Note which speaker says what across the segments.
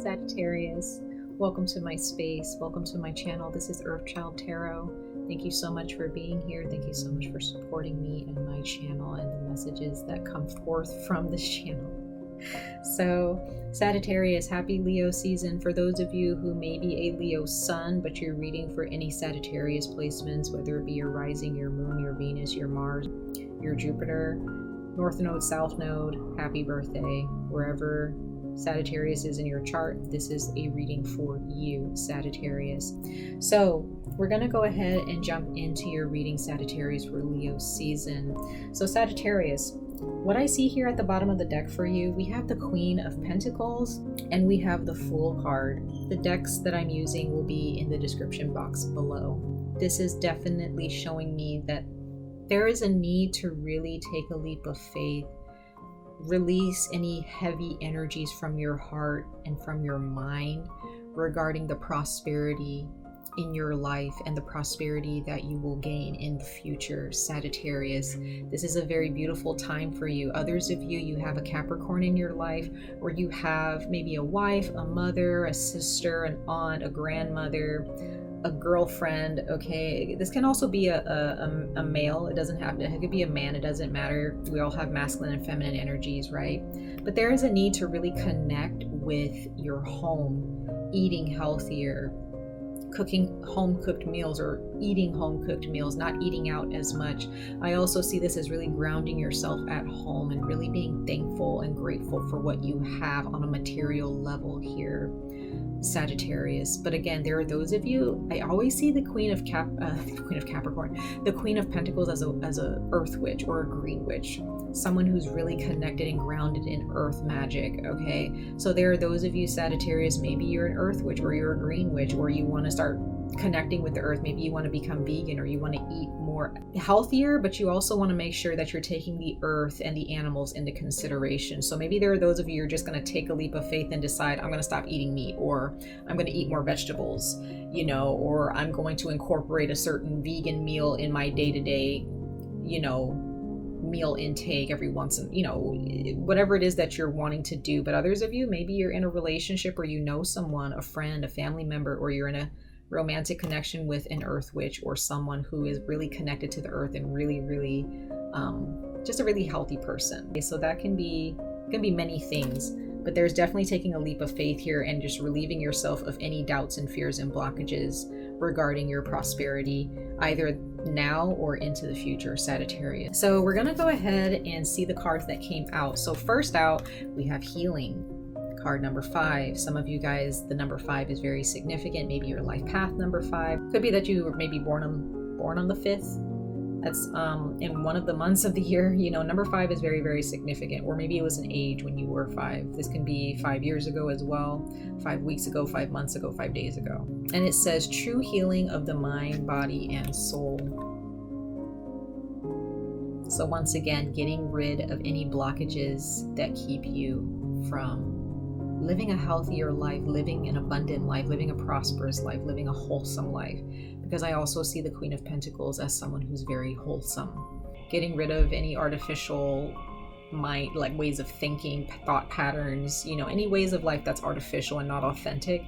Speaker 1: Sagittarius. Welcome to my space. Welcome to my channel. This is Earthchild Tarot. Thank you so much for being here. Thank you so much for supporting me and my channel and the messages that come forth from this channel. So, Sagittarius, happy Leo season. For those of you who may be a Leo sun, but you're reading for any Sagittarius placements, whether it be your rising, your moon, your Venus, your Mars, your Jupiter, North Node, South Node, happy birthday. Wherever Sagittarius is in your chart, this is a reading for you, Sagittarius. So we're going to go ahead and jump into your reading, Sagittarius, for Leo season. So Sagittarius, what I see here at the bottom of the deck for you, we have the Queen of Pentacles and we have the Fool card. The decks that I'm using will be in the description box below. This is definitely showing me that there is a need to really take a leap of faith. Release any heavy energies from your heart and from your mind regarding the prosperity in your life and the prosperity that you will gain in the future, Sagittarius. This is a very beautiful time for you. Others of you, you have a Capricorn in your life, or you have maybe a wife, a mother, a sister, an aunt, a grandmother, a girlfriend. Okay, this can also be a male. It doesn't have to, it could be a man, it doesn't matter. We all have masculine and feminine energies, right? But there is a need to really connect with your home, eating healthier, cooking home cooked meals, or eating home cooked meals, not eating out as much. I also see this as really grounding yourself at home and really being thankful and grateful for what you have on a material level here, Sagittarius. But again, there are those of you, I always see the Queen of Capricorn, the Queen of Pentacles as a earth witch or a green witch, someone who's really connected and grounded in earth magic. Okay, so there are those of you, Sagittarius, maybe you're an earth witch or you're a green witch, or you want to start connecting with the earth. Maybe you want to become vegan, or you want to eat more healthier, but you also want to make sure that you're taking the earth and the animals into consideration. So maybe there are those of you who are just going to take a leap of faith and decide, I'm going to stop eating meat, or I'm going to eat more vegetables, you know, or I'm going to incorporate a certain vegan meal in my day-to-day, you know, meal intake every once in, you know, whatever it is that you're wanting to do. But others of you, maybe you're in a relationship, or you know someone, a friend, a family member, or you're in a romantic connection with an earth witch, or someone who is really connected to the earth and really just a really healthy person. Okay, so that can be many things, but there's definitely taking a leap of faith here and just relieving yourself of any doubts and fears and blockages regarding your prosperity, either now or into the future, Sagittarius. So we're gonna go ahead and see the cards that came out. So first out, we have healing. Card number 5. Some of you guys, the number 5 is very significant. Maybe your life path number 5. Could be that you were maybe born on the 5th. That's in one of the months of the year. You know, number 5 is very significant. Or maybe it was an age when you were 5. This can be 5 years ago as well, 5 weeks ago, 5 months ago, 5 days ago. And it says true healing of the mind, body, and soul. So once again, getting rid of any blockages that keep you from living a healthier life, living an abundant life, living a prosperous life, living a wholesome life. Because I also see the Queen of Pentacles as someone who's very wholesome. Getting rid of any artificial mind, like ways of thinking, thought patterns, you know, any ways of life that's artificial and not authentic.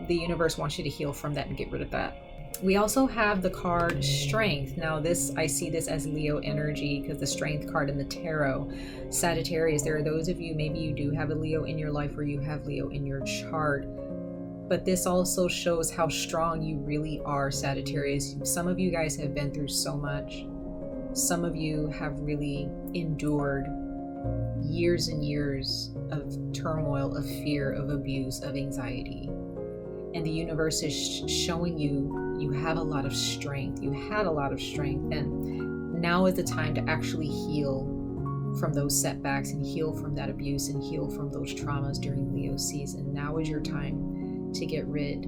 Speaker 1: The universe wants you to heal from that and get rid of that. We also have the card Strength. Now this, I see this as Leo energy, because the Strength card in the tarot. Sagittarius, there are those of you, maybe you do have a Leo in your life, or you have Leo in your chart. But this also shows how strong you really are, Sagittarius. Some of you guys have been through so much. Some of you have really endured years and years of turmoil, of fear, of abuse, of anxiety. And the universe is showing you, you have a lot of strength. You had a lot of strength. And now is the time to actually heal from those setbacks and heal from that abuse and heal from those traumas during Leo season. Now is your time to get rid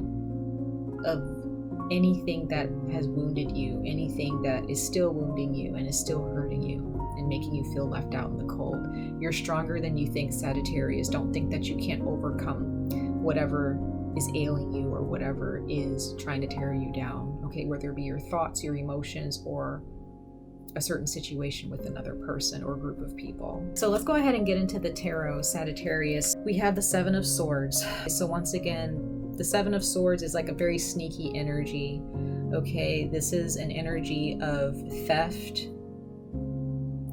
Speaker 1: of anything that has wounded you, anything that is still wounding you and is still hurting you and making you feel left out in the cold. You're stronger than you think, Sagittarius. Don't think that you can't overcome whatever is ailing you or whatever is trying to tear you down. Okay, whether it be your thoughts, your emotions, or a certain situation with another person or group of people. So let's go ahead and get into the tarot, Sagittarius. We have the Seven of Swords. So once again, the Seven of Swords is like a very sneaky energy. Okay, this is an energy of theft.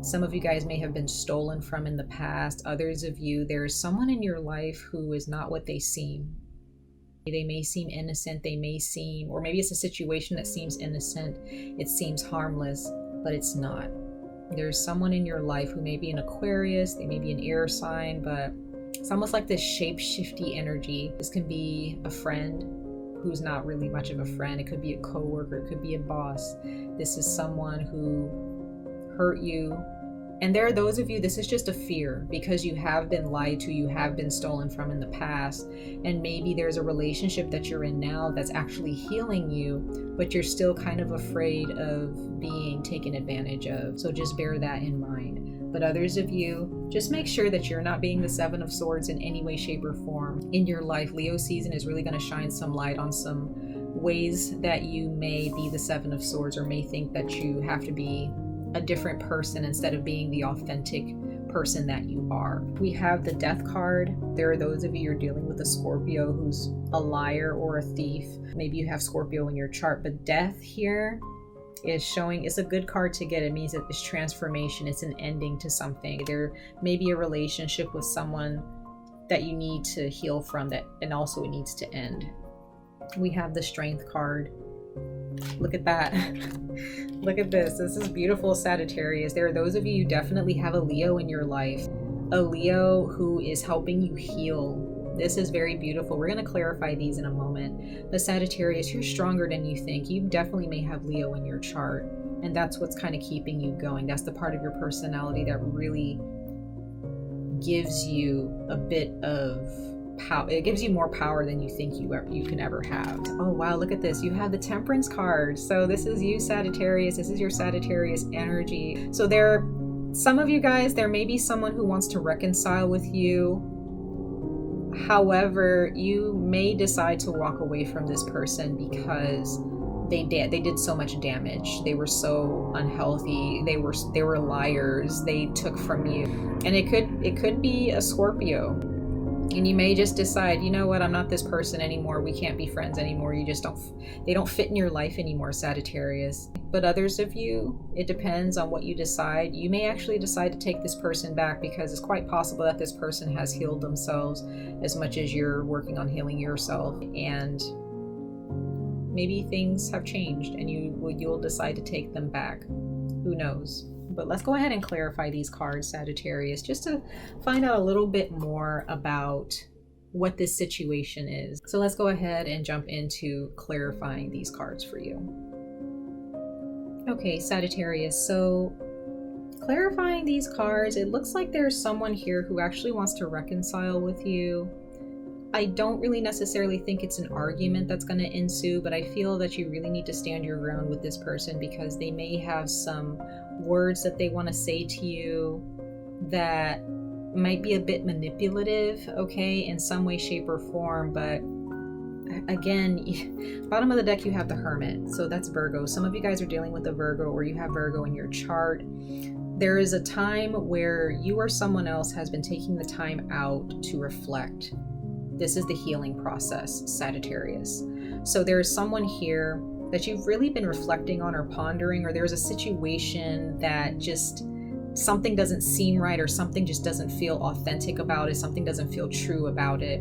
Speaker 1: Some of you guys may have been stolen from in the past. Others of you, there is someone in your life who is not what they seem. They may seem innocent, they may seem, or maybe it's a situation that seems innocent, it seems harmless, but it's not. There's someone in your life who may be an Aquarius, they may be an air sign, but it's almost like this shape-shifty energy. This can be a friend who's not really much of a friend. It could be a coworker, it could be a boss. This is someone who hurt you. And there are those of you, this is just a fear because you have been lied to, you have been stolen from in the past, and maybe there's a relationship that you're in now that's actually healing you, but you're still kind of afraid of being taken advantage of. So just bear that in mind. But others of you, just make sure that you're not being the Seven of Swords in any way, shape, or form in your life. Leo season is really going to shine some light on some ways that you may be the Seven of Swords, or may think that you have to be a different person instead of being the authentic person that you are. We have the Death card. There are those of you who are dealing with a Scorpio who's a liar or a thief. Maybe you have Scorpio in your chart, but Death here is showing, it's a good card to get. It means that it's transformation, it's an ending to something. There may be a relationship with someone that you need to heal from, that, and also it needs to end. We have the Strength card. Look at that. Look at this. This is beautiful, Sagittarius. There are those of you who definitely have a Leo in your life. A Leo who is helping you heal. This is very beautiful. We're going to clarify these in a moment. But Sagittarius, you're stronger than you think. You definitely may have Leo in your chart. And that's what's kind of keeping you going. That's the part of your personality that really gives you a bit of power. It gives you more power than you think you can ever have. Oh wow, look at this. You have the Temperance card. So this is you, Sagittarius. This is your Sagittarius energy. So some of you guys, there may be someone who wants to reconcile with you. However, you may decide to walk away from this person because they did so much damage. They were so unhealthy. They were liars. They took from you. And it could be a Scorpio. And you may just decide, you know what, I'm not this person anymore. We can't be friends anymore. They don't fit in your life anymore, Sagittarius. But others of you, it depends on what you decide. You may actually decide to take this person back because it's quite possible that this person has healed themselves as much as you're working on healing yourself. And maybe things have changed and you'll decide to take them back. Who knows? But let's go ahead and clarify these cards, Sagittarius, just to find out a little bit more about what this situation is. So let's go ahead and jump into clarifying these cards for you. Okay, Sagittarius, so clarifying these cards, it looks like there's someone here who actually wants to reconcile with you. I don't really necessarily think it's an argument that's going to ensue, but I feel that you really need to stand your ground with this person because they may have some words that they want to say to you that might be a bit manipulative, okay, in some way, shape, or form. But again, bottom of the deck, you have the Hermit. So that's Virgo. Some of you guys are dealing with a Virgo, or you have Virgo in your chart. There is a time where you or someone else has been taking the time out to reflect. This is the healing process, Sagittarius. So there's someone here that you've really been reflecting on or pondering, or there's a situation that just something doesn't seem right, or something just doesn't feel authentic about it, something doesn't feel true about it,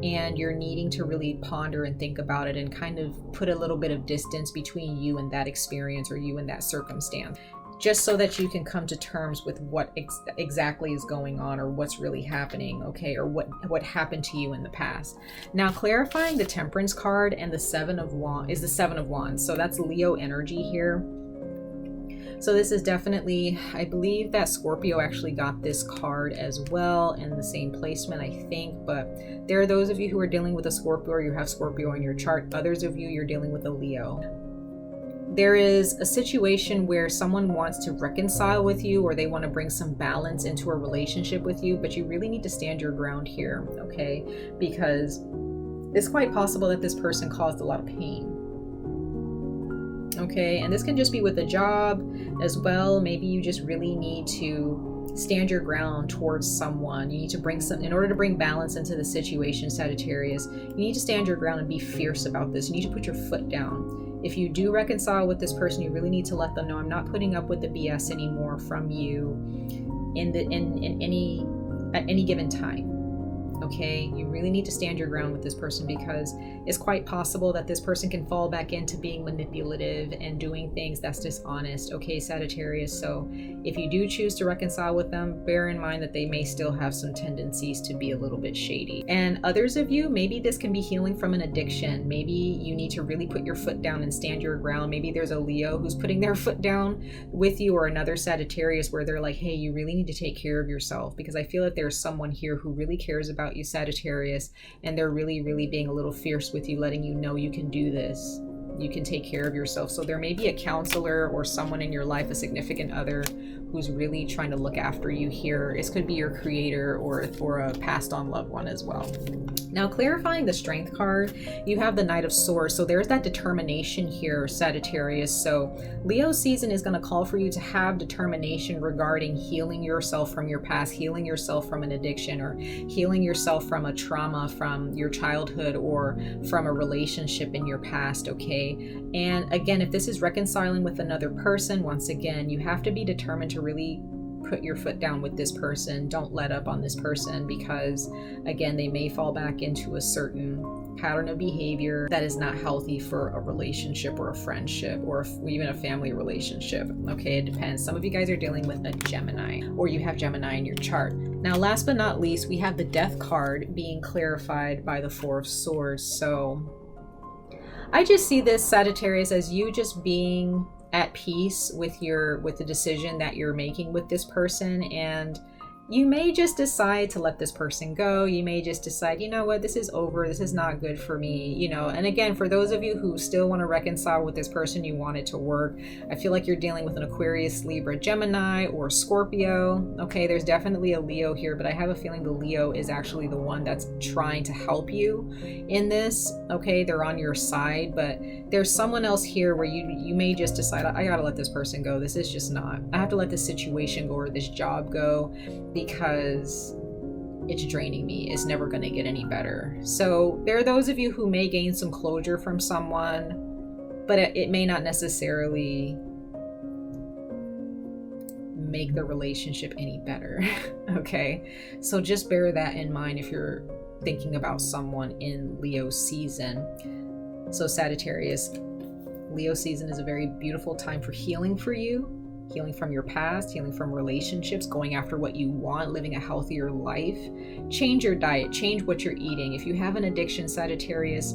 Speaker 1: and you're needing to really ponder and think about it and kind of put a little bit of distance between you and that experience or you and that circumstance, just so that you can come to terms with what exactly is going on or what's really happening, okay, or what happened to you in the past. Now, clarifying the Temperance card and the Seven of Wands is the Seven of Wands. So that's Leo energy here. So this is definitely, I believe that Scorpio actually got this card as well in the same placement, I think, but there are those of you who are dealing with a Scorpio or you have Scorpio in your chart. Others of you, you're dealing with a Leo. There is a situation where someone wants to reconcile with you, or they want to bring some balance into a relationship with you, but you really need to stand your ground here, okay? Because it's quite possible that this person caused a lot of pain. Okay, and this can just be with a job as well. Maybe you just really need to stand your ground towards someone. You need to bring some, in order to bring balance into the situation, Sagittarius, you need to stand your ground and be fierce about this. You need to put your foot down. If you do reconcile with this person, you really need to let them know, I'm not putting up with the BS anymore from you at any given time. Okay, you really need to stand your ground with this person, because it's quite possible that this person can fall back into being manipulative and doing things that's dishonest. Okay, Sagittarius, so if you do choose to reconcile with them, bear in mind that they may still have some tendencies to be a little bit shady. And others of you, maybe this can be healing from an addiction. Maybe you need to really put your foot down and stand your ground. Maybe there's a Leo who's putting their foot down with you, or another Sagittarius where they're like, hey, you really need to take care of yourself, because I feel that there's someone here who really cares about you, Sagittarius, and they're really being a little fierce with you, letting you know you can do this, you can take care of yourself. So there may be a counselor or someone in your life, a significant other, who's really trying to look after you here. This could be your creator or a passed on loved one as well. Now, clarifying the Strength card, you have the Knight of Swords. So there's that determination here, Sagittarius. So Leo season is going to call for you to have determination regarding healing yourself from your past, healing yourself from an addiction, or healing yourself from a trauma from your childhood or from a relationship in your past, okay? And again, if this is reconciling with another person, once again, you have to be determined to really put your foot down with this person. Don't let up on this person, because again, they may fall back into a certain pattern of behavior that is not healthy for a relationship or a friendship or even a family relationship. Okay, it depends. Some of you guys are dealing with a Gemini, or you have Gemini in your chart. Now, last but not least, we have the Death card being clarified by the Four of Swords. So I just see this, Sagittarius, as you just being at peace with the decision that you're making with this person, and you may just decide to let this person go. You may just decide, you know what, this is over, this is not good for me, you know. And again, for those of you who still want to reconcile with this person, you want it to work, I feel like you're dealing with an Aquarius, Libra, Gemini, or Scorpio. Okay, there's definitely a Leo here, but I have a feeling the Leo is actually the one that's trying to help you in this. Okay, they're on your side, but there's someone else here where you may just decide, I gotta let this person go. This is just not, I have to let this situation go or this job go, because it's draining me. It's never going to get any better. So there are those of you who may gain some closure from someone, but it may not necessarily make the relationship any better. Okay, so just bear that in mind if you're thinking about someone in Leo season. So Sagittarius, Leo season is a very beautiful time for healing for you. Healing from your past, healing from relationships, going after what you want, living a healthier life. Change your diet, change what you're eating. If you have an addiction, Sagittarius,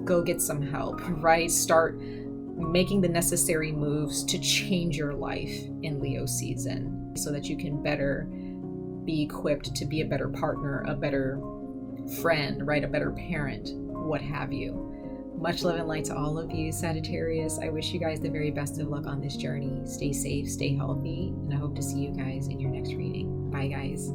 Speaker 1: go get some help, right? Start making the necessary moves to change your life in Leo season so that you can better be equipped to be a better partner, a better friend, right? A better parent, what have you. Much love and light to all of you, Sagittarius. I wish you guys the very best of luck on this journey. Stay safe, stay healthy, and I hope to see you guys in your next reading. Bye, guys.